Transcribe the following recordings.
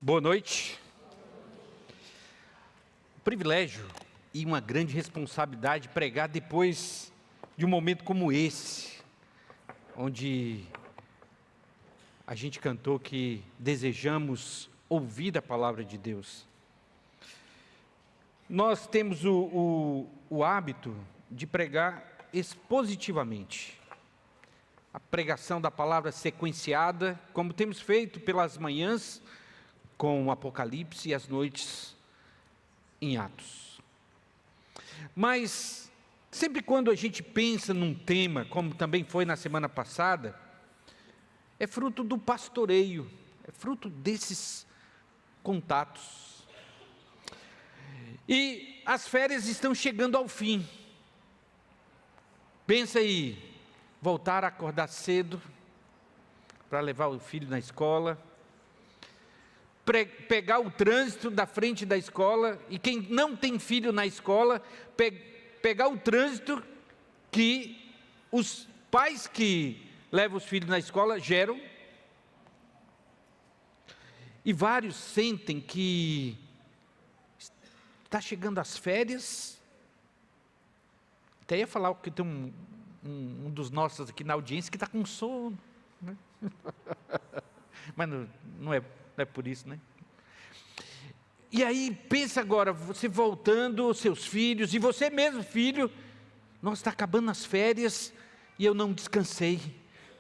Boa noite. Privilégio e uma grande responsabilidade pregar depois de um momento como esse, onde a gente cantou que desejamos ouvir a palavra de Deus. Nós temos o hábito de pregar expositivamente. A pregação da palavra sequenciada, como temos feito pelas manhãs, com o Apocalipse e as noites em Atos. Mas, sempre quando a gente pensa num tema, como também foi na semana passada, é fruto do pastoreio, é fruto desses contatos. E as férias estão chegando ao fim. Pensa aí, voltar a acordar cedo, para levar o filho na escola, pegar o trânsito da frente da escola, e quem não tem filho na escola, pegar o trânsito que os pais que levam os filhos na escola geram. E vários sentem que está chegando as férias. Até ia falar que tem um dos nossos aqui na audiência que está com sono, né? Mas não é por isso, né? E aí, pensa agora, você voltando, seus filhos, e você mesmo, filho, nós está acabando as férias, e eu não descansei,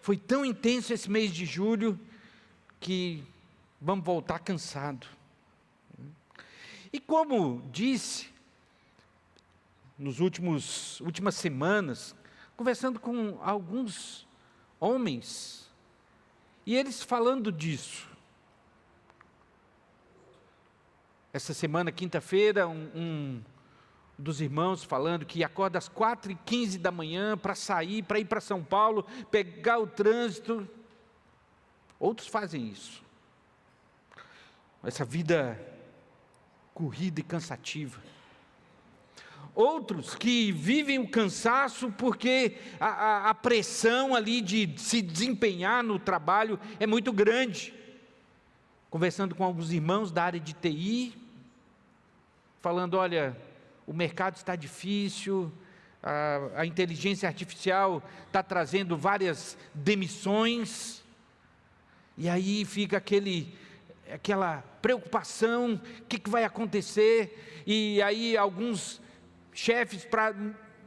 foi tão intenso esse mês de julho, que vamos voltar cansado. E como disse, nas últimas semanas, conversando com alguns homens, e eles falando disso. Essa semana, quinta-feira, um dos irmãos falando que acorda às 4h15 da manhã para sair, para ir para São Paulo, pegar o trânsito. Outros fazem isso. Essa vida corrida e cansativa. Outros que vivem o cansaço porque a pressão ali de se desempenhar no trabalho é muito grande. Conversando com alguns irmãos da área de TI, falando, olha, o mercado está difícil, a inteligência artificial está trazendo várias demissões, e aí fica aquela preocupação, o que vai acontecer, e aí alguns chefes, para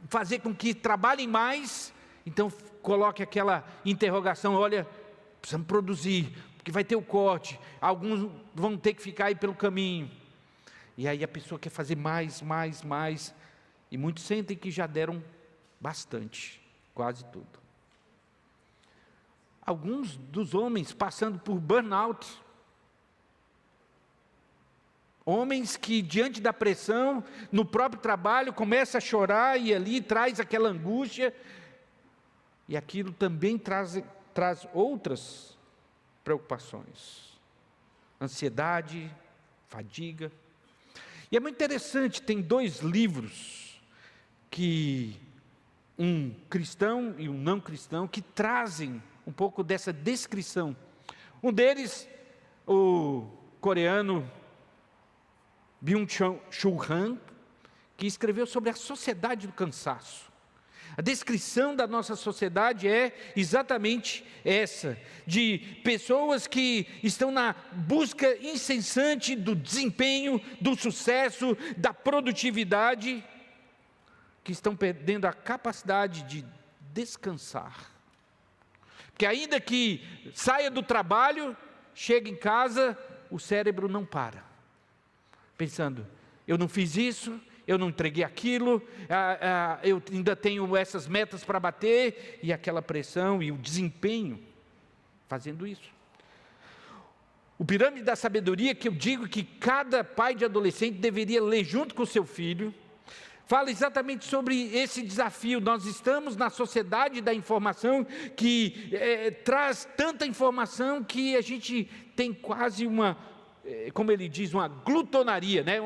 fazer com que trabalhem mais, então coloque aquela interrogação, olha, precisamos produzir, que vai ter o corte, alguns vão ter que ficar aí pelo caminho, e aí a pessoa quer fazer mais, e muitos sentem que já deram bastante, quase tudo. Alguns dos homens passando por burnout, homens que diante da pressão, no próprio trabalho, começa a chorar, e ali traz aquela angústia, e aquilo também traz outras preocupações, ansiedade, fadiga. E é muito interessante, tem 2 livros que um cristão e um não cristão que trazem um pouco dessa descrição. Um deles, o coreano Byung-Chul Han, que escreveu sobre a sociedade do cansaço. A descrição da nossa sociedade é exatamente essa, de pessoas que estão na busca incessante do desempenho, do sucesso, da produtividade, que estão perdendo a capacidade de descansar. Porque ainda que saia do trabalho, chega em casa, o cérebro não para, pensando, eu não fiz isso, eu não entreguei aquilo, eu ainda tenho essas metas para bater, e aquela pressão e o desempenho, fazendo isso. O Pirâmide da Sabedoria, que eu digo que cada pai de adolescente deveria ler junto com o seu filho, fala exatamente sobre esse desafio. Nós estamos na sociedade da informação, que traz tanta informação, que a gente tem quase como ele diz, uma glutonaria, né?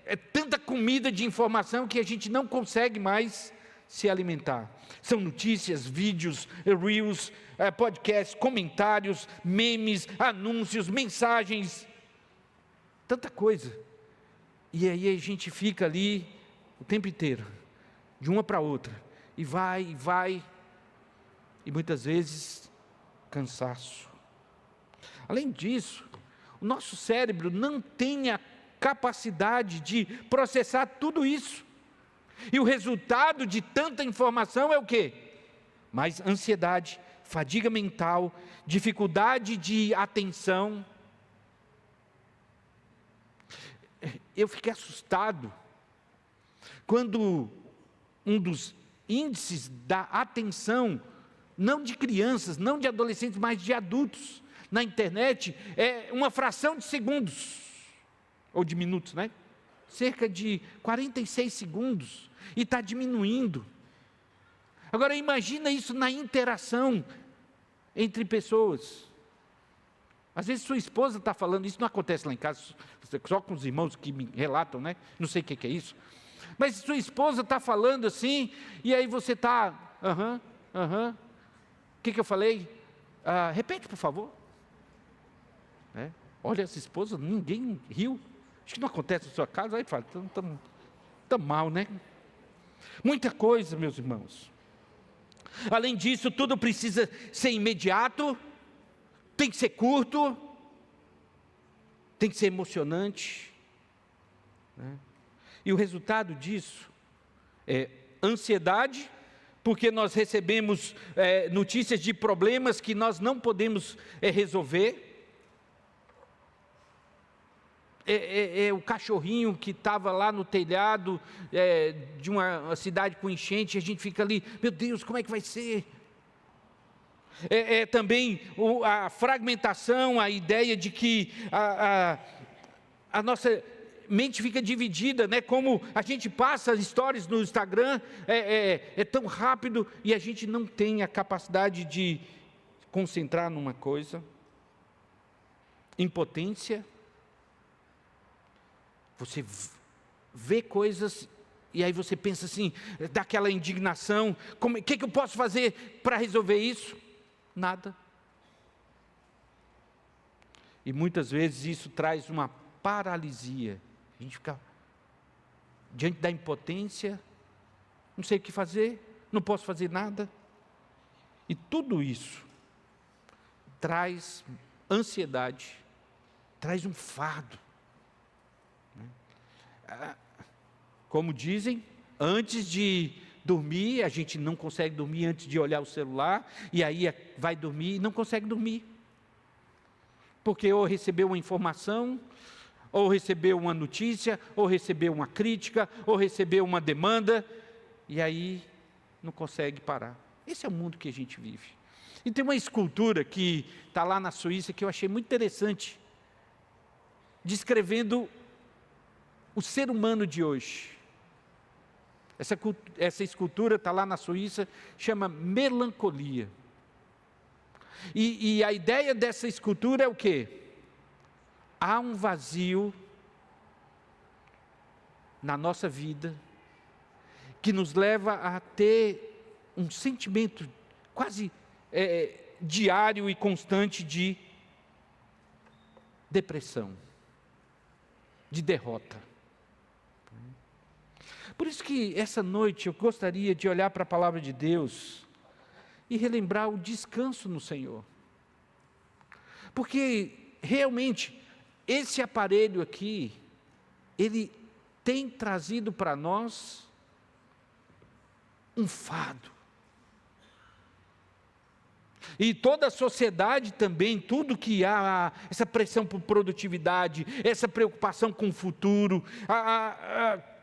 É tanta comida de informação que a gente não consegue mais se alimentar. São notícias, vídeos, reels, podcasts, comentários, memes, anúncios, mensagens, tanta coisa. E aí a gente fica ali o tempo inteiro, de uma para outra, e vai, e muitas vezes cansaço. Além disso, o nosso cérebro não tem a capacidade de processar tudo isso. E o resultado de tanta informação é o quê? Mais ansiedade, fadiga mental, dificuldade de atenção. Eu fiquei assustado quando um dos índices da atenção, não de crianças, não de adolescentes, mas de adultos, na internet, é uma fração de segundos, ou de minutos, né? Cerca de 46 segundos, e está diminuindo. Agora imagina isso na interação entre pessoas. Às vezes sua esposa está falando, isso não acontece lá em casa, só com os irmãos que me relatam, né? Não sei o que é isso. Mas sua esposa está falando assim, e aí você está, o que eu falei? Repete, por favor. Olha, essa esposa, ninguém riu. Acho que não acontece na sua casa, aí fala, tão mal, né? Muita coisa, meus irmãos. Além disso, tudo precisa ser imediato, tem que ser curto, tem que ser emocionante, né? E o resultado disso é ansiedade, porque nós recebemos notícias de problemas que nós não podemos resolver. O cachorrinho que estava lá no telhado de uma cidade com enchente, a gente fica ali, meu Deus, como é que vai ser? Também a fragmentação, a ideia de que a nossa mente fica dividida, né? Como a gente passa stories no Instagram, é tão rápido, e a gente não tem a capacidade de concentrar numa coisa. Impotência. Você vê coisas e aí você pensa assim, daquela indignação, o que eu posso fazer para resolver isso? Nada. E muitas vezes isso traz uma paralisia. A gente fica diante da impotência, não sei o que fazer, não posso fazer nada. E tudo isso traz ansiedade, traz um fardo. Como dizem, antes de dormir, a gente não consegue dormir antes de olhar o celular, e aí vai dormir e não consegue dormir. Porque ou recebeu uma informação, ou recebeu uma notícia, ou recebeu uma crítica, ou recebeu uma demanda, e aí não consegue parar. Esse é o mundo que a gente vive. E tem uma escultura que está lá na Suíça, que eu achei muito interessante, descrevendo o ser humano de hoje. Essa escultura está lá na Suíça, chama Melancolia. E a ideia dessa escultura é o quê? Há um vazio na nossa vida, que nos leva a ter um sentimento quase diário e constante de depressão, de derrota. Por isso que essa noite eu gostaria de olhar para a palavra de Deus e relembrar o descanso no Senhor. Porque realmente esse aparelho aqui, ele tem trazido para nós um fardo. E toda a sociedade também, tudo que há, essa pressão por produtividade, essa preocupação com o futuro,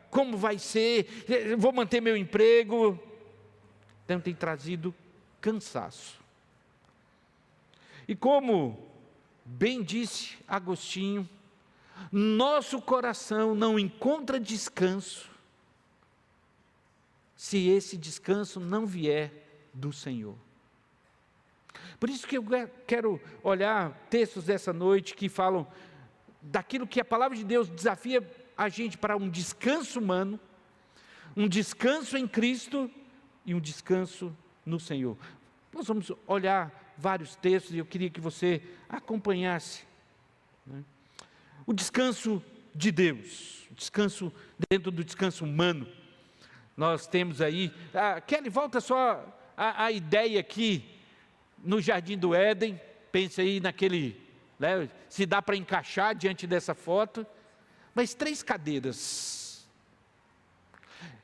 como vai ser, vou manter meu emprego, então tem trazido cansaço. E como bem disse Agostinho, nosso coração não encontra descanso se esse descanso não vier do Senhor. Por isso que eu quero olhar textos dessa noite que falam daquilo que a palavra de Deus desafia a gente para um descanso humano, um descanso em Cristo, e um descanso no Senhor. Nós vamos olhar vários textos e eu queria que você acompanhasse, né? O descanso de Deus, o descanso dentro do descanso humano. Nós temos aí, Kelly, volta só a ideia aqui, no Jardim do Éden, pense aí naquele, né, se dá para encaixar diante dessa foto, mas 3 cadeiras,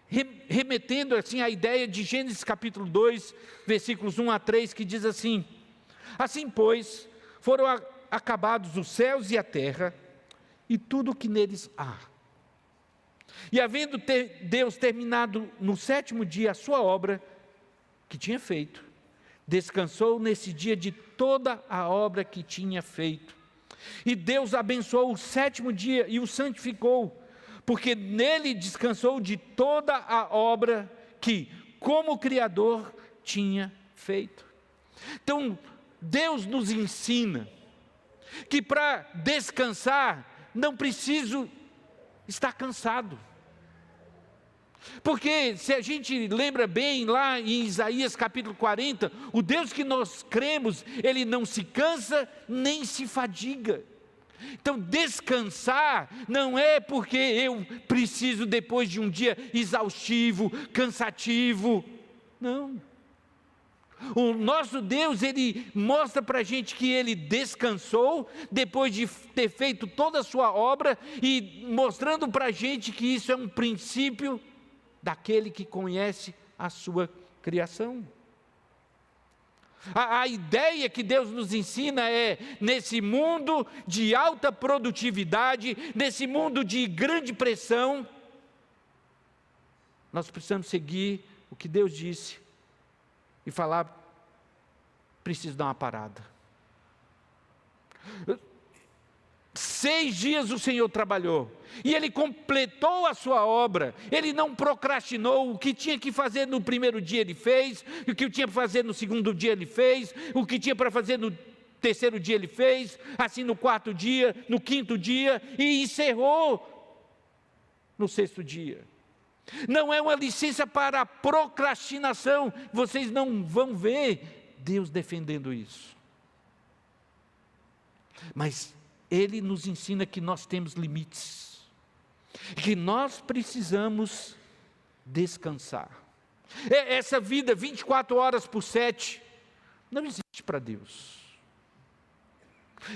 remetendo assim à ideia de Gênesis capítulo 2, versículos 1 a 3, que diz assim: assim pois, foram acabados os céus e a terra, e tudo o que neles há. E havendo Deus terminado no 7º dia a sua obra, que tinha feito, descansou nesse dia de toda a obra que tinha feito. E Deus abençoou o 7º dia e o santificou, porque nele descansou de toda a obra que, como Criador, tinha feito. Então, Deus nos ensina que para descansar, não preciso estar cansado. Porque se a gente lembra bem lá em Isaías capítulo 40, o Deus que nós cremos, Ele não se cansa nem se fadiga. Então descansar não é porque eu preciso depois de um dia exaustivo, cansativo, não. O nosso Deus, Ele mostra para a gente que Ele descansou, depois de ter feito toda a sua obra, e mostrando para a gente que isso é um princípio daquele que conhece a sua criação. A ideia que Deus nos ensina é, nesse mundo de alta produtividade, nesse mundo de grande pressão, nós precisamos seguir o que Deus disse e falar: preciso dar uma parada. 6 dias o Senhor trabalhou, e Ele completou a sua obra. Ele não procrastinou. O que tinha que fazer no primeiro dia Ele fez, o que tinha para fazer no segundo dia Ele fez, o que tinha para fazer no terceiro dia Ele fez, assim no 4º dia, no 5º dia, e encerrou no 6º dia. Não é uma licença para a procrastinação. Vocês não vão ver Deus defendendo isso, mas Ele nos ensina que nós temos limites, que nós precisamos descansar. Essa vida 24 horas por 7 não existe para Deus.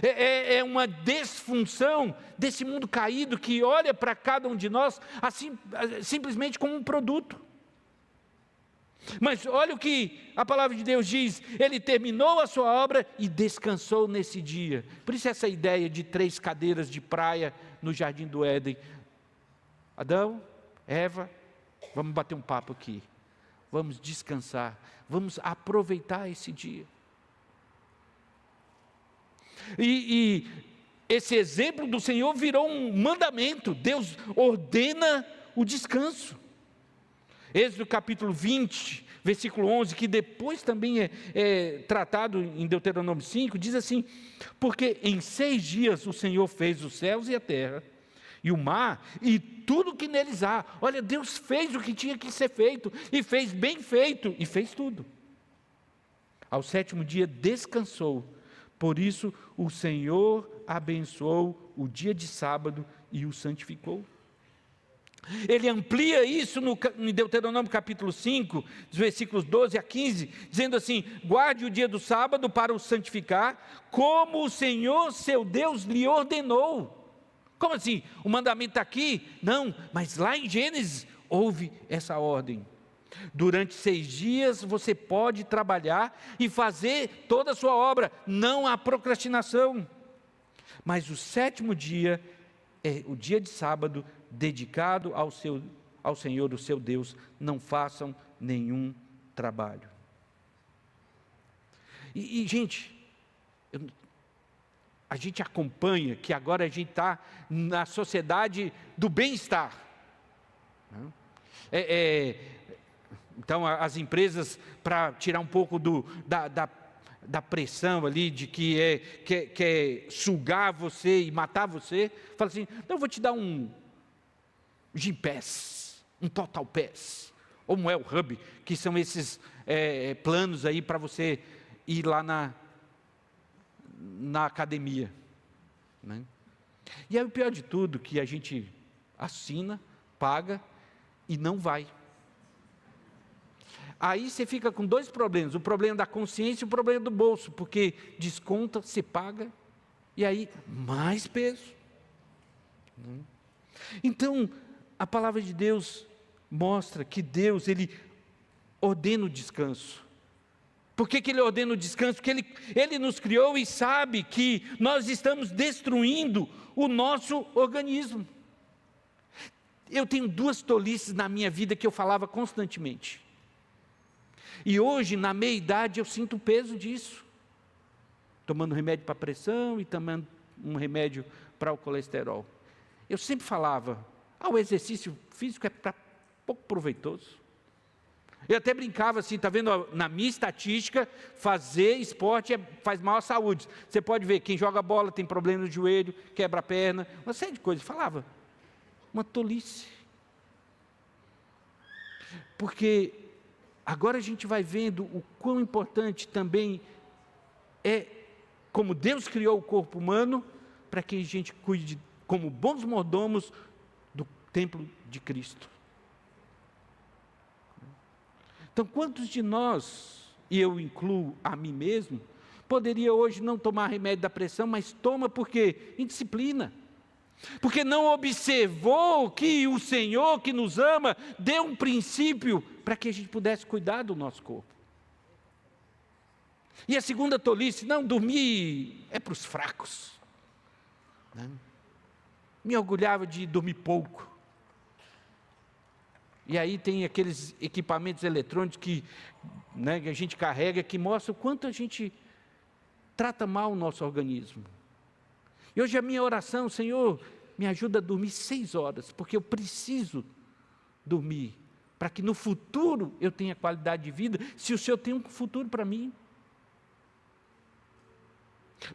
É uma desfunção desse mundo caído que olha para cada um de nós assim, simplesmente como um produto. Mas olha o que a palavra de Deus diz: Ele terminou a sua obra e descansou nesse dia. Por isso essa ideia de 3 cadeiras de praia no Jardim do Éden. Adão, Eva, vamos bater um papo aqui, vamos descansar, vamos aproveitar esse dia. E esse exemplo do Senhor virou um mandamento. Deus ordena o descanso. Êxodo capítulo 20, versículo 11, que depois também é tratado em Deuteronômio 5, diz assim: porque em 6 dias o Senhor fez os céus e a terra, e o mar, e tudo que neles há. Olha, Deus fez o que tinha que ser feito, e fez bem feito, e fez tudo. Ao 7º dia descansou. Por isso o Senhor abençoou o dia de sábado e o santificou. Ele amplia isso em Deuteronômio capítulo 5, dos versículos 12 a 15, dizendo assim: guarde o dia do sábado para o santificar, como o Senhor seu Deus lhe ordenou. Como assim? O mandamento está aqui? Não, mas lá em Gênesis houve essa ordem. Durante 6 dias você pode trabalhar e fazer toda a sua obra, não há procrastinação. Mas o 7º dia é o dia de sábado, dedicado ao Senhor, o seu Deus. Não façam nenhum trabalho. E gente, a gente acompanha que agora a gente está na sociedade do bem-estar. Então as empresas, para tirar um pouco da pressão ali, de que quer sugar você e matar você, fala assim: não, eu vou te dar um Gympass, um Total Pass, ou Well Hub, que são esses planos aí para você ir lá na academia, né? E aí o pior de tudo, que a gente assina, paga e não vai. Aí você fica com dois problemas, o problema da consciência e o problema do bolso, porque desconta, se paga, e aí mais peso. Então, a palavra de Deus mostra que Deus, Ele ordena o descanso. Por que Ele ordena o descanso? Porque Ele nos criou e sabe que nós estamos destruindo o nosso organismo. Eu tenho duas tolices na minha vida que eu falava constantemente. E hoje, na meia-idade, eu sinto o peso disso. Tomando remédio para a pressão e tomando um remédio para o colesterol. Eu sempre falava, o exercício físico é pouco proveitoso. Eu até brincava assim, está vendo, na minha estatística, fazer esporte faz mal à saúde. Você pode ver, quem joga bola tem problema no joelho, quebra a perna, uma série de coisas. Falava, uma tolice. Porque agora a gente vai vendo o quão importante também é, como Deus criou o corpo humano, para que a gente cuide como bons mordomos do templo de Cristo. Então, quantos de nós, e eu incluo a mim mesmo, poderia hoje não tomar remédio da pressão, mas toma por quê? Indisciplina. Porque não observou que o Senhor que nos ama deu um princípio para que a gente pudesse cuidar do nosso corpo. E a segunda tolice, não, dormir é para os fracos. Me orgulhava de dormir pouco. E aí tem aqueles equipamentos eletrônicos que a gente carrega, que mostram o quanto a gente trata mal o nosso organismo. E hoje a minha oração, Senhor, me ajuda a dormir 6 horas, porque eu preciso dormir, para que no futuro eu tenha qualidade de vida, se o Senhor tem um futuro para mim.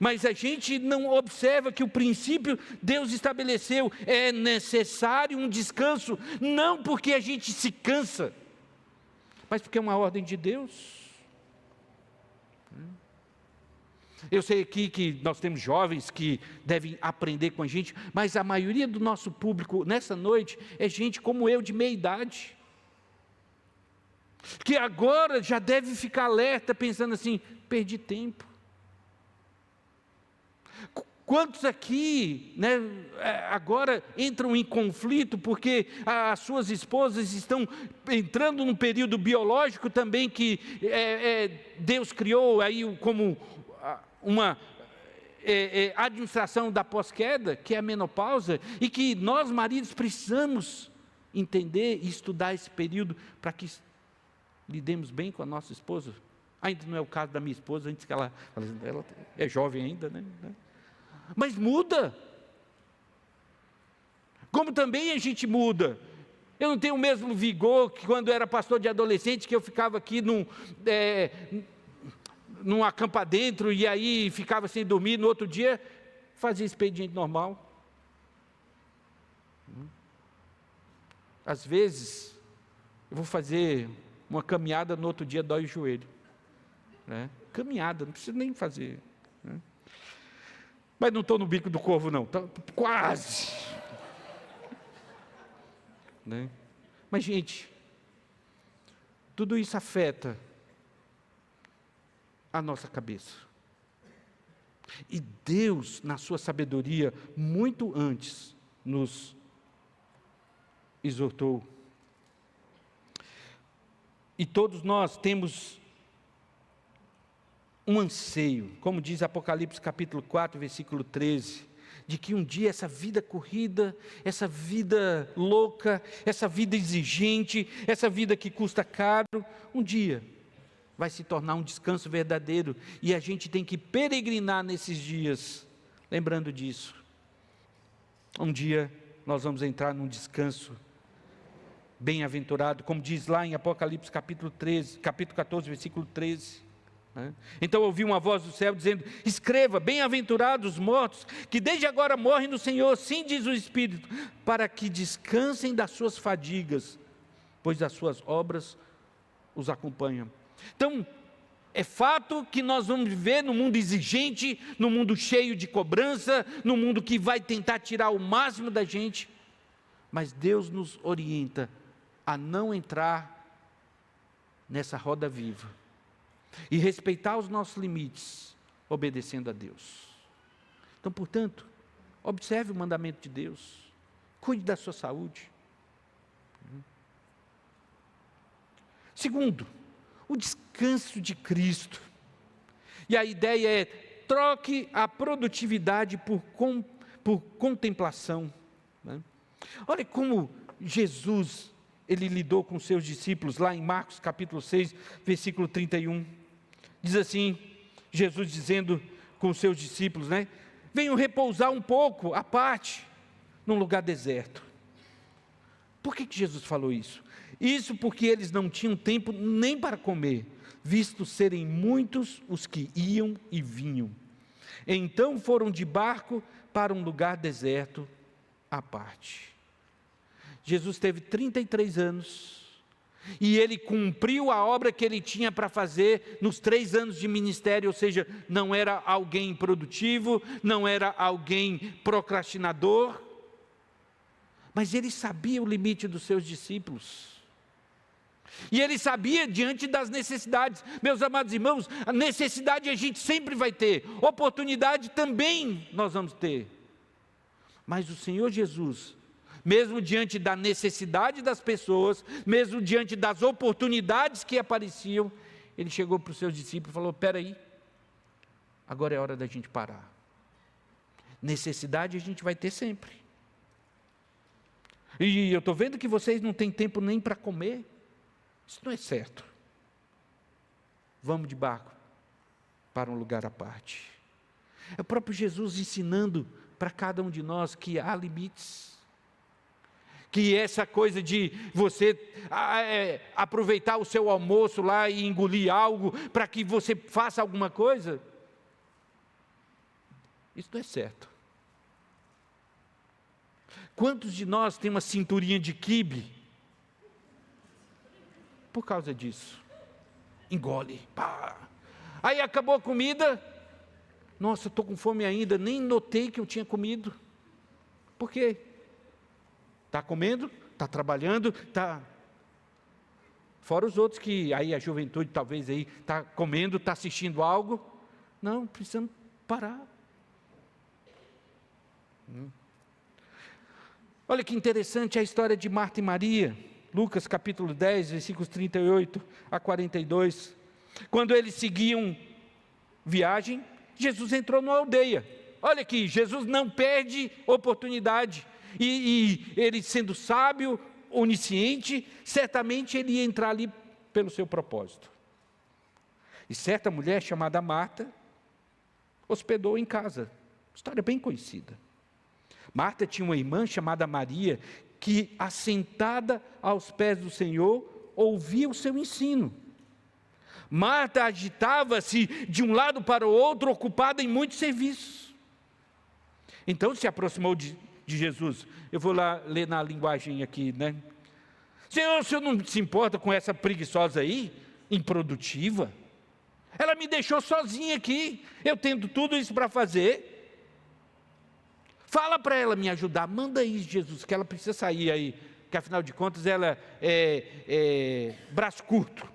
Mas a gente não observa que o princípio Deus estabeleceu, é necessário um descanso, não porque a gente se cansa, mas porque é uma ordem de Deus. Eu sei aqui que nós temos jovens que devem aprender com a gente, mas a maioria do nosso público nessa noite é gente como eu, de meia idade, que agora já deve ficar alerta, pensando assim, perdi tempo. Quantos aqui, agora entram em conflito porque as suas esposas estão entrando num período biológico também que Deus criou aí como uma administração da pós-queda, que é a menopausa, e que nós maridos precisamos entender e estudar esse período para que lidemos bem com a nossa esposa. Ainda não é o caso da minha esposa, antes que ela é jovem ainda, né? Mas muda. Como também a gente muda. Eu não tenho o mesmo vigor que quando eu era pastor de adolescente, que eu ficava aqui num acampa dentro, e aí ficava sem dormir, no outro dia fazia expediente normal. Às vezes, eu vou fazer uma caminhada, no outro dia dói o joelho. Caminhada, não precisa nem fazer. Mas não estou no bico do corvo, não, quase. Mas, gente, tudo isso afeta a nossa cabeça. E Deus, na sua sabedoria, muito antes, nos exortou. E todos nós temos um anseio, como diz Apocalipse capítulo 4, versículo 13, de que um dia essa vida corrida, essa vida louca, essa vida exigente, essa vida que custa caro, um dia vai se tornar um descanso verdadeiro, e a gente tem que peregrinar nesses dias, lembrando disso. Um dia nós vamos entrar num descanso bem-aventurado, como diz lá em Apocalipse capítulo 14, versículo 13. Então ouvi uma voz do céu dizendo: escreva, bem-aventurados os mortos, que desde agora morrem no Senhor, sim diz o Espírito, para que descansem das suas fadigas, pois as suas obras os acompanham. Então, é fato que nós vamos viver num mundo exigente, num mundo cheio de cobrança, num mundo que vai tentar tirar o máximo da gente, mas Deus nos orienta a não entrar nessa roda viva e respeitar os nossos limites, obedecendo a Deus. Então, portanto, observe o mandamento de Deus, cuide da sua saúde. Segundo, o descanso de Cristo. E a ideia é: troque a produtividade por contemplação. Né? Olha como Jesus, ele lidou com seus discípulos, lá em Marcos capítulo 6, versículo 31. Diz assim, Jesus dizendo com os seus discípulos, né? Venham repousar um pouco, à parte, num lugar deserto. Por que Jesus falou isso? Isso porque eles não tinham tempo nem para comer, visto serem muitos os que iam e vinham. Então foram de barco para um lugar deserto à parte. Jesus teve 33 anos e ele cumpriu a obra que ele tinha para fazer nos 3 anos de ministério, ou seja, não era alguém improdutivo, não era alguém procrastinador, mas ele sabia o limite dos seus discípulos. E ele sabia diante das necessidades. Meus amados irmãos, a necessidade a gente sempre vai ter, oportunidade também nós vamos ter. Mas o Senhor Jesus, mesmo diante da necessidade das pessoas, mesmo diante das oportunidades que apareciam, ele chegou para os seus discípulos e falou: espera aí, agora é hora da gente parar. Necessidade a gente vai ter sempre. E eu estou vendo que vocês não têm tempo nem para comer. Isso não é certo. Vamos de barco para um lugar à parte. É o próprio Jesus ensinando para cada um de nós que há limites. Que essa coisa de você aproveitar o seu almoço lá e engolir algo para que você faça alguma coisa, isso não é certo. Quantos de nós tem uma cinturinha de quibe por causa disso? Engole, pá. Aí acabou a comida, nossa, estou com fome ainda, nem notei que eu tinha comido. Por quê? Está comendo, está trabalhando, está... Fora os outros que aí a juventude talvez aí está comendo, está assistindo algo. Não, precisamos parar. Olha que interessante a história de Marta e Maria, Lucas capítulo 10, versículos 38 a 42. Quando eles seguiam viagem, Jesus entrou numa aldeia. Olha aqui, Jesus não perde oportunidade. E ele sendo sábio, onisciente, certamente ele ia entrar ali pelo seu propósito. E certa mulher chamada Marta hospedou em casa. História bem conhecida. Marta tinha uma irmã chamada Maria, que assentada aos pés do Senhor, ouvia o seu ensino. Marta agitava-se de um lado para o outro, ocupada em muitos serviços. Então se aproximou de Jesus. Eu vou lá ler na linguagem aqui, né? Senhor, o senhor não se importa com essa preguiçosa aí, improdutiva? Ela me deixou sozinha aqui, eu tendo tudo isso para fazer. Fala para ela me ajudar, manda aí, Jesus, que ela precisa sair aí, que afinal de contas ela é braço curto.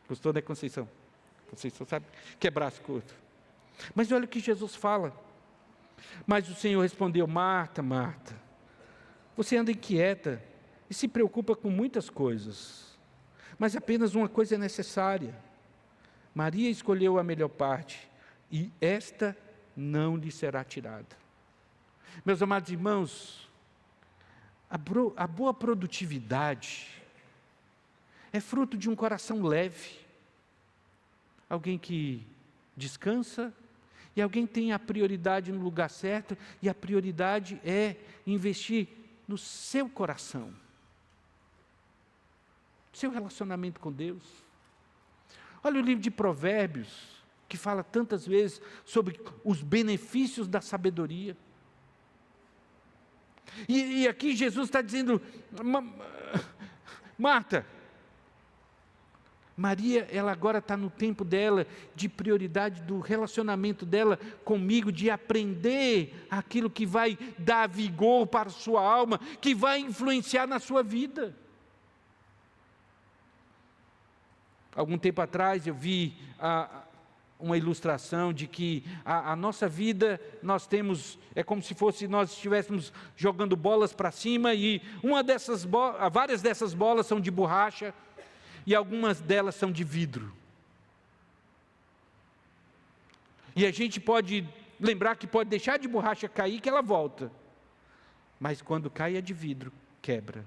Gostou, né, Conceição? Conceição sabe que é braço curto. Mas olha o que Jesus fala. Mas o Senhor respondeu: Marta, Marta, você anda inquieta e se preocupa com muitas coisas, mas apenas uma coisa é necessária. Maria escolheu a melhor parte, e esta não lhe será tirada. Meus amados irmãos, a boa produtividade é fruto de um coração leve, alguém que descansa, e alguém tem a prioridade no lugar certo, e a prioridade é investir no seu coração, seu relacionamento com Deus. Olha o livro de Provérbios, que fala tantas vezes sobre os benefícios da sabedoria. E aqui Jesus está dizendo, Marta, Maria, ela agora está no tempo dela, de prioridade do relacionamento dela comigo, de aprender aquilo que vai dar vigor para a sua alma, que vai influenciar na sua vida. Algum tempo atrás eu vi uma ilustração de que a nossa vida, nós temos, é como se fosse nós estivéssemos jogando bolas para cima, e várias dessas bolas são de borracha, e algumas delas são de vidro. E a gente pode lembrar que pode deixar de borracha cair, que ela volta. Mas quando cai a de vidro, quebra.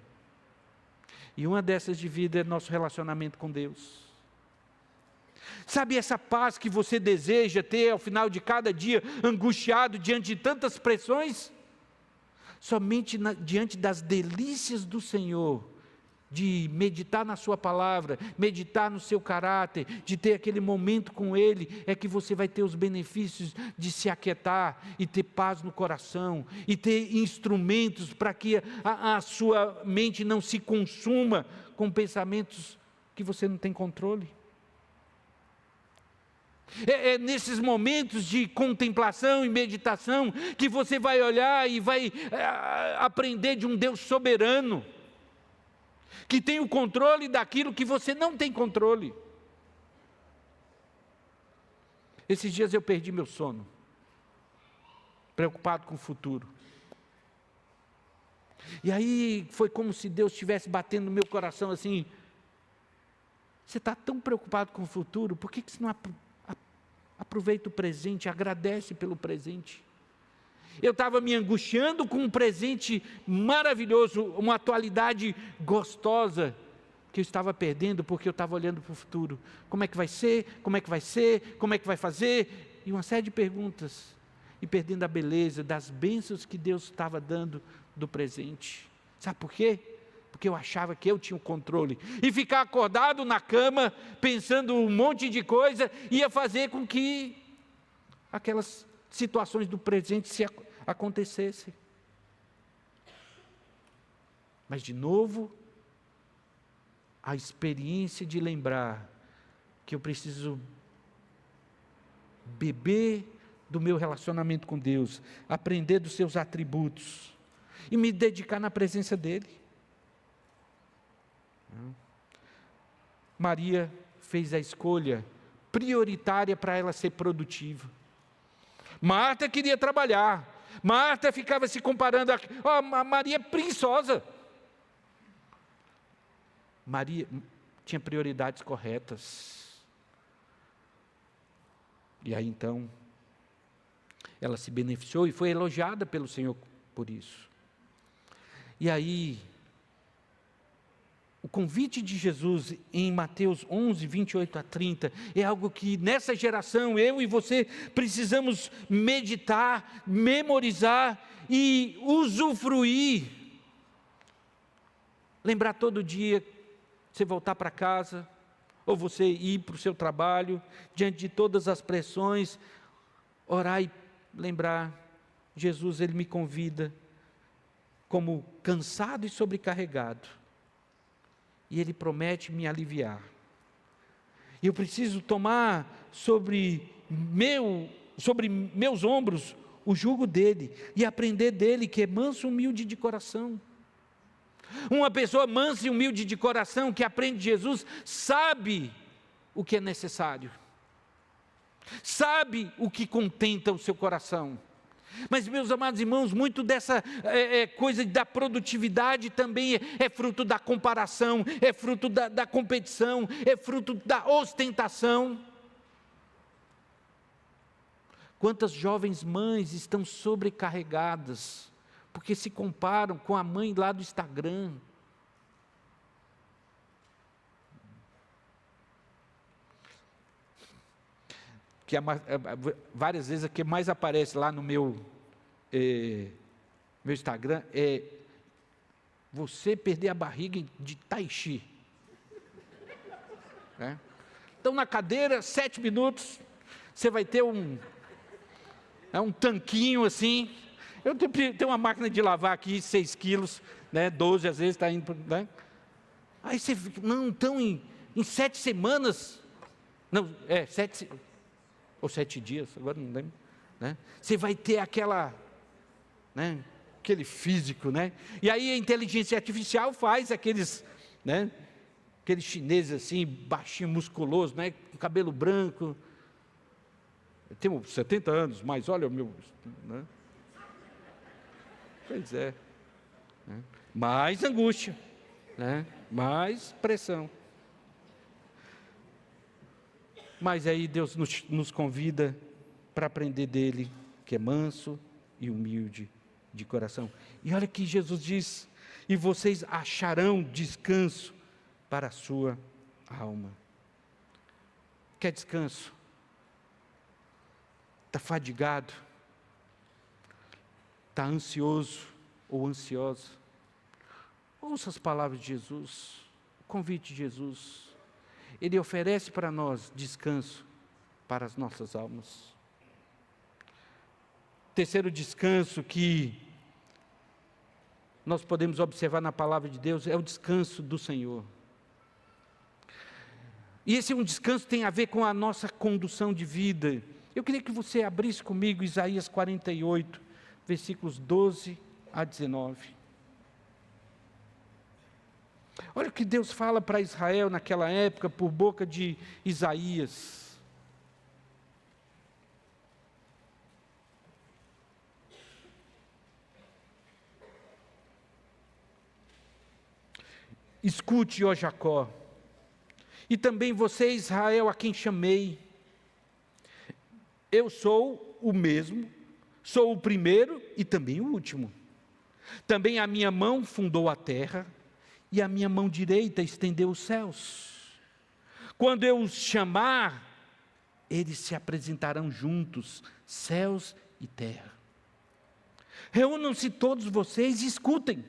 E uma dessas de vidro é nosso relacionamento com Deus. Sabe essa paz que você deseja ter ao final de cada dia, angustiado diante de tantas pressões? Somente diante das delícias do Senhor, de meditar na sua palavra, meditar no seu caráter, de ter aquele momento com Ele, é que você vai ter os benefícios de se aquietar e ter paz no coração, e ter instrumentos para que a sua mente não se consuma com pensamentos que você não tem controle. É nesses momentos de contemplação e meditação que você vai olhar e vai aprender de um Deus soberano, que tem o controle daquilo que você não tem controle. Esses dias eu perdi meu sono, preocupado com o futuro. E aí foi como se Deus estivesse batendo no meu coração assim: você está tão preocupado com o futuro, por que você não aproveita o presente, agradece pelo presente? Eu estava me angustiando com um presente maravilhoso, uma atualidade gostosa, que eu estava perdendo porque eu estava olhando para o futuro. Como é que vai ser? Como é que vai ser? Como é que vai fazer? E uma série de perguntas. E perdendo a beleza das bênçãos que Deus estava dando do presente. Sabe por quê? Porque eu achava que eu tinha o controle. E ficar acordado na cama, pensando um monte de coisa, ia fazer com que aquelas situações do presente se acontecessem. Mas de novo, a experiência de lembrar que eu preciso beber do meu relacionamento com Deus, aprender dos seus atributos e me dedicar na presença dEle. Maria fez a escolha prioritária para ela ser produtiva. Marta queria trabalhar. Marta ficava se comparando a Maria é preguiçosa. Maria tinha prioridades corretas. E aí então, ela se beneficiou e foi elogiada pelo Senhor por isso. E aí, o convite de Jesus em Mateus 11, 28 a 30, é algo que nessa geração, eu e você, precisamos meditar, memorizar e usufruir. Lembrar todo dia, você voltar para casa, ou você ir para o seu trabalho, diante de todas as pressões, orar e lembrar, Jesus, Ele me convida como cansado e sobrecarregado, e Ele promete me aliviar. E eu preciso tomar sobre meus ombros o jugo dEle, e aprender dEle, que é manso e humilde de coração. Uma pessoa mansa e humilde de coração, que aprende de Jesus, sabe o que é necessário, sabe o que contenta o seu coração. Mas, meus amados irmãos, muito dessa coisa da produtividade também é fruto da comparação, é fruto da competição, é fruto da ostentação. Quantas jovens mães estão sobrecarregadas, porque se comparam com a mãe lá do Instagram. Que várias vezes o que mais aparece lá no meu Instagram é você perder a barriga de tai chi. Então na cadeira, 7 minutos, você vai ter um tanquinho assim, Eu tenho uma máquina de lavar aqui, 6 quilos, né, 12 às vezes está indo, né? Aí você fica, não, então em 7 semanas, não, 7 ou 7 dias, agora não lembro, né? Você vai ter aquela, né, aquele físico, né? E aí a inteligência artificial faz aqueles, né, aqueles chineses assim, baixinho, musculoso, né, com cabelo branco. Eu tenho 70 anos, mas olha o meu, né? Pois é, né? Mais angústia, né? Mais pressão. Mas aí Deus nos convida para aprender dele, que é manso e humilde de coração. E olha que Jesus diz: e vocês acharão descanso para a sua alma. Quer descanso? Está fadigado? Está ansioso ou ansiosa? Ouça as palavras de Jesus, o convite de Jesus. Ele oferece para nós descanso para as nossas almas. Terceiro descanso que nós podemos observar na palavra de Deus é o descanso do Senhor. E esse um descanso tem a ver com a nossa condução de vida. Eu queria que você abrisse comigo Isaías 48, versículos 12 a 19. Olha o que Deus fala para Israel naquela época, por boca de Isaías. Escute, ó Jacó, e também você, Israel, a quem chamei. Eu sou o mesmo, sou o primeiro e também o último. Também a minha mão fundou a terra, e a minha mão direita estendeu os céus. Quando eu os chamar, eles se apresentarão juntos, céus e terra. Reúnam-se todos vocês e escutem.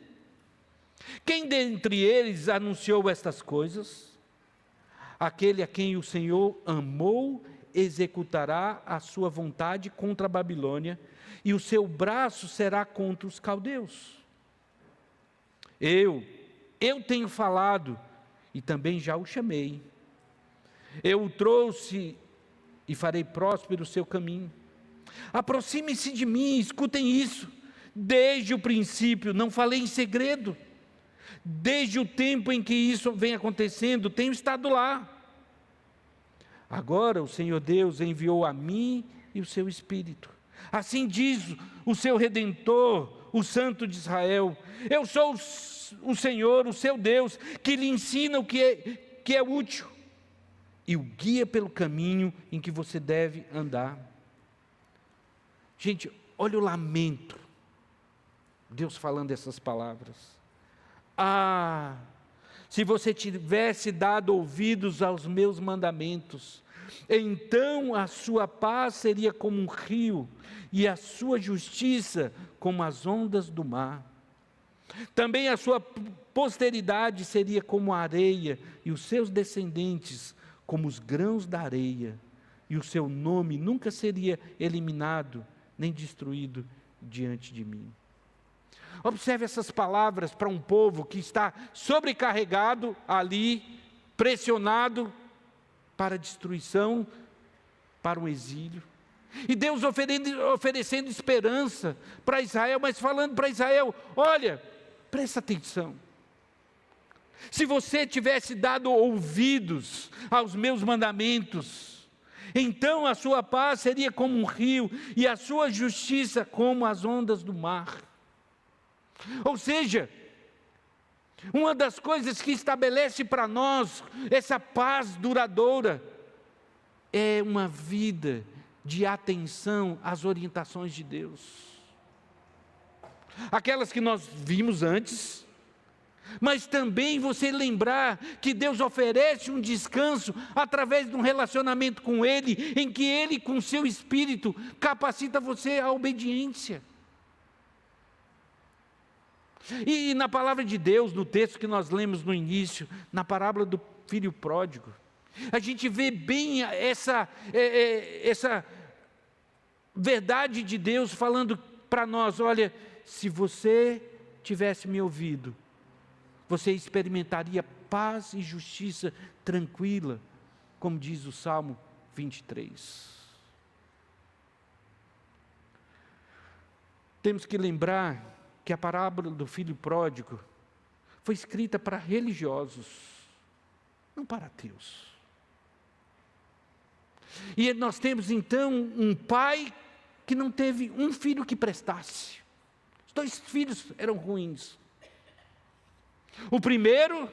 Quem dentre eles anunciou estas coisas? Aquele a quem o Senhor amou executará a sua vontade contra a Babilônia, e o seu braço será contra os caldeus. Eu tenho falado, e também já o chamei. Eu o trouxe e farei próspero o seu caminho. Aproximem-se de mim, escutem isso. Desde o princípio, não falei em segredo. Desde o tempo em que isso vem acontecendo, tenho estado lá. Agora o Senhor Deus enviou a mim e o seu Espírito. Assim diz o seu Redentor, o Santo de Israel: eu sou o Senhor, o seu Deus, que lhe ensina o que é útil e o guia pelo caminho em que você deve andar. Gente, olha o lamento, Deus falando essas palavras. Ah, se você tivesse dado ouvidos aos meus mandamentos, então a sua paz seria como um rio, e a sua justiça como as ondas do mar. Também a sua posteridade seria como a areia, e os seus descendentes como os grãos da areia, e o seu nome nunca seria eliminado, nem destruído diante de mim. Observe essas palavras para um povo que está sobrecarregado ali, pressionado para a destruição, para o exílio. E Deus oferecendo esperança para Israel, mas falando para Israel: olha, presta atenção. Se você tivesse dado ouvidos aos meus mandamentos, então a sua paz seria como um rio, e a sua justiça como as ondas do mar. Ou seja, uma das coisas que estabelece para nós essa paz duradoura é uma vida de atenção às orientações de Deus. Aquelas que nós vimos antes, mas também você lembrar que Deus oferece um descanso através de um relacionamento com Ele, em que Ele, com seu Espírito, capacita você à obediência. E na palavra de Deus, no texto que nós lemos no início, na parábola do filho pródigo, a gente vê bem essa verdade de Deus falando para nós: olha, se você tivesse me ouvido, você experimentaria paz e justiça tranquila, como diz o Salmo 23. Temos que lembrar que a parábola do filho pródigo foi escrita para religiosos, não para ateus. E nós temos então um pai que não teve um filho que prestasse. Os 2 filhos eram ruins. O primeiro,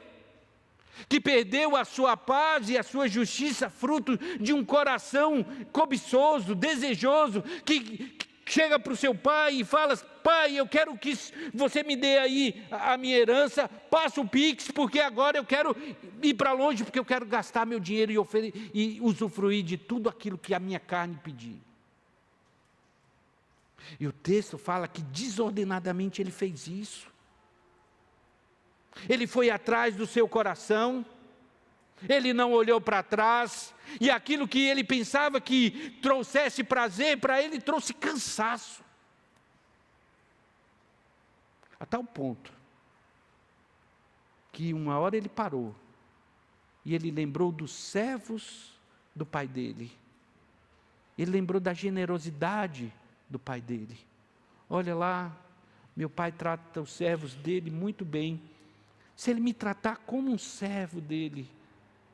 que perdeu a sua paz e a sua justiça, fruto de um coração cobiçoso, desejoso, que chega para o seu pai e fala: pai, eu quero que você me dê aí a minha herança, passa o Pix, porque agora eu quero ir para longe, porque eu quero gastar meu dinheiro e usufruir de tudo aquilo que a minha carne pedir. E o texto fala que desordenadamente ele fez isso. Ele foi atrás do seu coração, ele não olhou para trás, e aquilo que ele pensava que trouxesse prazer, para ele trouxe cansaço. A tal ponto, que uma hora ele parou, e ele lembrou dos servos do pai dele. Ele lembrou da generosidade do pai dele. Olha lá, meu pai trata os servos dele muito bem. Se ele me tratar como um servo dele,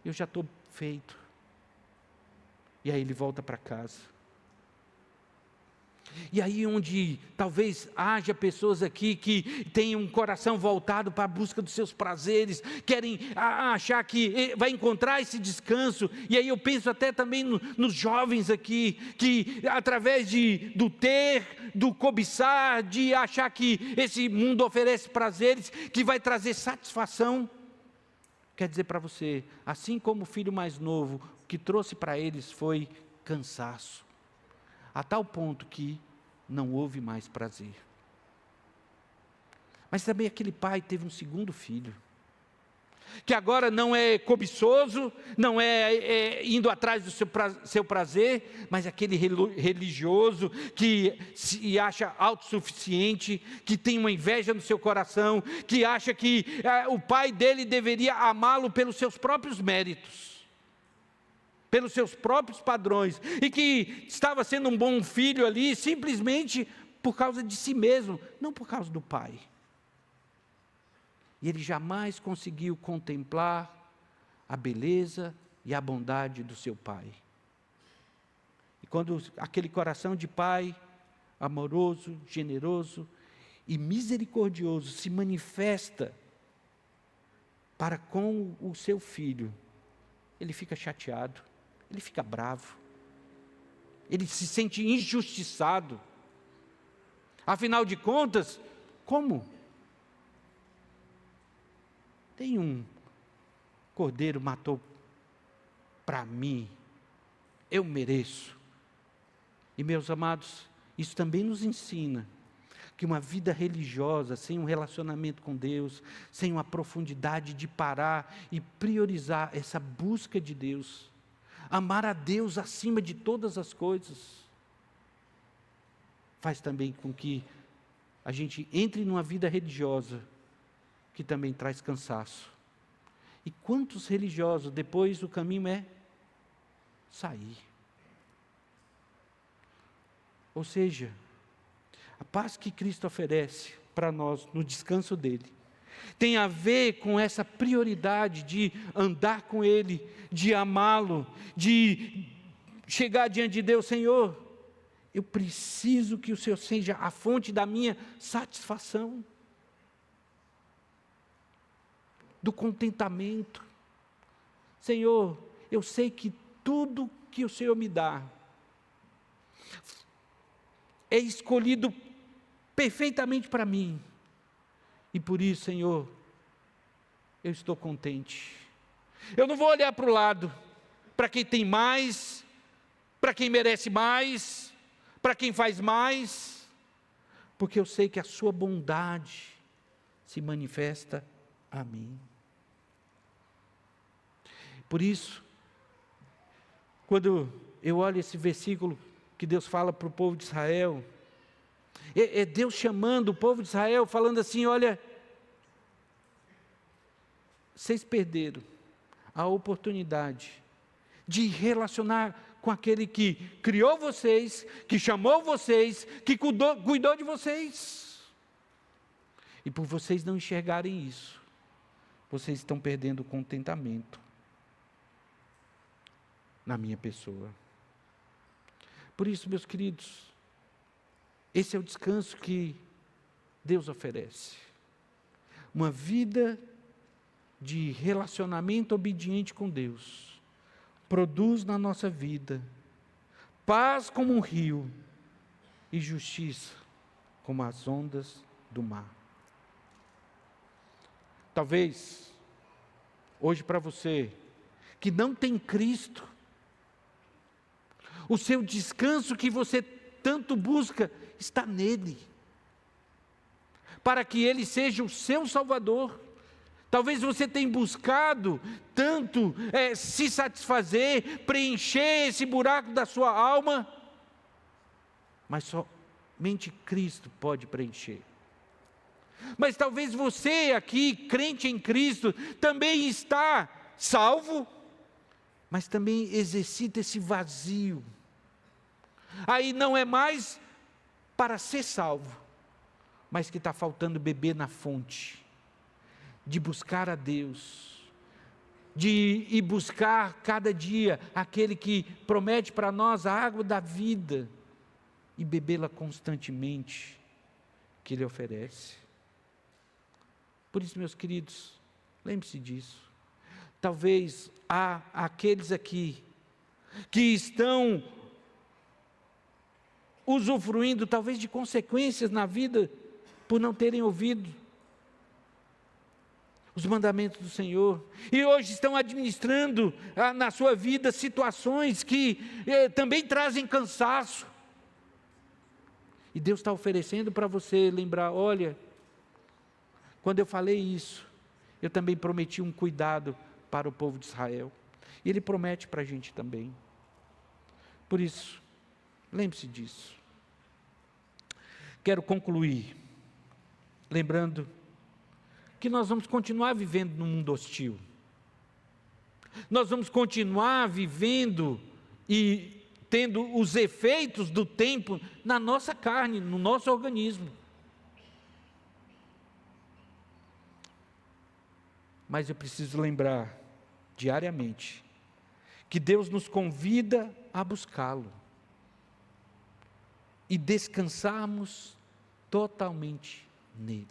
eu já estou feito. E aí ele volta para casa. E aí onde talvez haja pessoas aqui que têm um coração voltado para a busca dos seus prazeres, querem achar que vai encontrar esse descanso, e aí eu penso até também nos jovens aqui, que através do ter, do cobiçar, de achar que esse mundo oferece prazeres, que vai trazer satisfação. Quer dizer para você, assim como o filho mais novo, o que trouxe para eles foi cansaço, a tal ponto que não houve mais prazer. Mas também aquele pai teve um segundo filho, que agora não é cobiçoso, não é indo atrás do seu prazer, mas aquele religioso que se acha autossuficiente, que tem uma inveja no seu coração, que acha que o pai dele deveria amá-lo pelos seus próprios méritos, pelos seus próprios padrões, e que estava sendo um bom filho ali, simplesmente por causa de si mesmo, não por causa do pai. E ele jamais conseguiu contemplar a beleza e a bondade do seu pai. E quando aquele coração de pai, amoroso, generoso e misericordioso, se manifesta para com o seu filho, ele fica chateado, ele fica bravo, ele se sente injustiçado. Afinal de contas, como? Tem um cordeiro matou para mim, eu mereço. E meus amados, isso também nos ensina que uma vida religiosa, sem um relacionamento com Deus, sem uma profundidade de parar e priorizar essa busca de Deus, amar a Deus acima de todas as coisas, faz também com que a gente entre numa vida religiosa que também traz cansaço. E quantos religiosos, depois o caminho é sair. Ou seja, a paz que Cristo oferece para nós no descanso dele, tem a ver com essa prioridade de andar com ele, de amá-lo, de chegar diante de Deus: Senhor, eu preciso que o Senhor seja a fonte da minha satisfação, do contentamento. Senhor, eu sei que tudo que o Senhor me dá é escolhido perfeitamente para mim, e por isso, Senhor, eu estou contente. Eu não vou olhar para o lado, para quem tem mais, para quem merece mais, para quem faz mais, porque eu sei que a sua bondade se manifesta a mim. Por isso, quando eu olho esse versículo que Deus fala para o povo de Israel, É Deus chamando o povo de Israel, falando assim: olha, vocês perderam a oportunidade de relacionar com aquele que criou vocês, que chamou vocês, que cuidou de vocês. E por vocês não enxergarem isso, vocês estão perdendo o contentamento na minha pessoa. Por isso, meus queridos, esse é o descanso que Deus oferece. Uma vida de relacionamento obediente com Deus produz na nossa vida paz como um rio e justiça como as ondas do mar. Talvez, hoje para você, que não tem Cristo, o seu descanso que você tanto busca está nele, para que Ele seja o seu Salvador. Talvez você tenha buscado tanto se satisfazer, preencher esse buraco da sua alma, mas somente Cristo pode preencher. Mas talvez você aqui, crente em Cristo, também está salvo, mas também exercita esse vazio. Aí não é mais para ser salvo, mas que está faltando beber na fonte, de buscar a Deus, de ir buscar cada dia aquele que promete para nós a água da vida, e bebê-la constantemente, que Ele oferece. Por isso, meus queridos, lembre-se disso. Talvez há aqueles aqui que estão usufruindo talvez de consequências na vida por não terem ouvido os mandamentos do Senhor, e hoje estão administrando na sua vida situações que também trazem cansaço, e Deus está oferecendo para você lembrar: olha, quando eu falei isso, eu também prometi um cuidado para o povo de Israel, e Ele promete para a gente também. Por isso, lembre-se disso. Quero concluir lembrando que nós vamos continuar vivendo num mundo hostil. Nós vamos continuar vivendo e tendo os efeitos do tempo na nossa carne, no nosso organismo. Mas eu preciso lembrar diariamente que Deus nos convida a buscá-lo e descansarmos totalmente nele.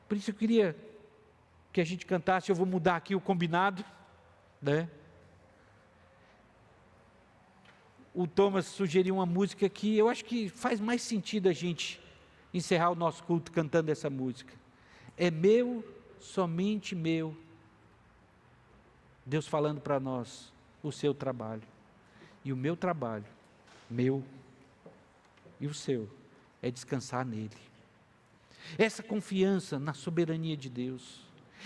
Por isso eu queria que a gente cantasse. Eu vou mudar aqui o combinado, né? O Thomas sugeriu uma música que eu acho que faz mais sentido a gente encerrar o nosso culto cantando essa música. É meu, somente meu, Deus falando para nós, o seu trabalho. E o meu trabalho, meu e o seu, é descansar nele. Essa confiança na soberania de Deus,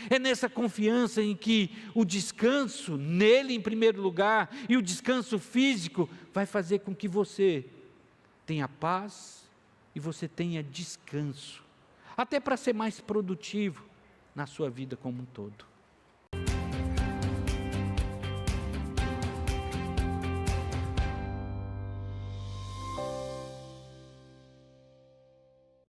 é nessa confiança em que o descanso nele em primeiro lugar, e o descanso físico, vai fazer com que você tenha paz, e você tenha descanso, até para ser mais produtivo na sua vida como um todo.